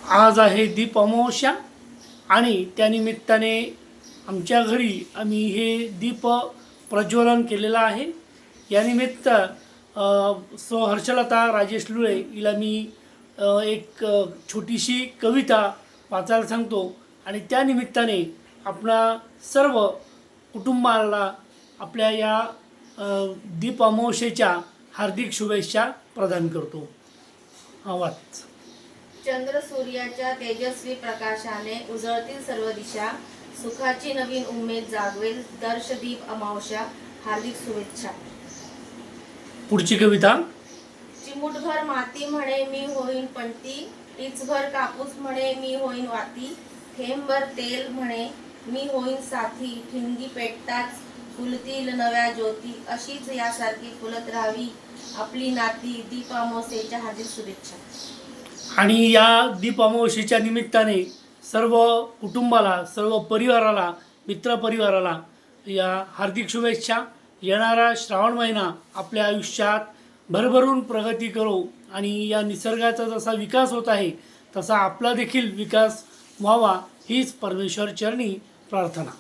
आज आहे दीप अमावस्या आणि त्यानिमित्ताने आमच्या घरी आम्ही हे दीप प्रज्वलन केलेलं आहे। यानिमित्त सो हर्षलता राजेश लुळे हिला मी एक छोटीशी कविता वाचायला सांगतो आणि त्यानिमित्ताने आपणा सर्व कुटुंबाला आपल्या या दीप अमावस्येच्या हार्दिक शुभेच्छा प्रदान करतो। आवाज चंद्र सूर्याच्या तेजस्वी प्रकाशाने उजळतील सर्व दिशा, सुखाची नवीन उमेद जागवेल दर्शदीप अमावस्या, हार्दिक शुभेच्छा। पुढची कविता। चिमूटभर माती म्हणे मी होईन पणती, टीचभर कापूस म्हणे मी होईन वाती, थेंबभर तेल म्हणे मी होईन साथी, ठिणगी पेटताच फुलतील नव्या ज्योती, अशीच यासारखी फुलत राहावी आपली नाती, दीप अमावस्येच्या हार्दिक शुभेच्छा। आणि या दीप अमावस्येच्या निमित्ताने सर्व कुटुंबाला, सर्व परिवाराला, मित्रपरिवाराला या हार्दिक शुभेच्छा। येणारा श्रावण महिना आपल्या आयुष्यात भरभरून प्रगती करो आणि या निसर्गाचा जसा विकास होत आहे तसा आपला देखील विकास व्हावा हीच परमेश्वर चरणी प्रार्थना।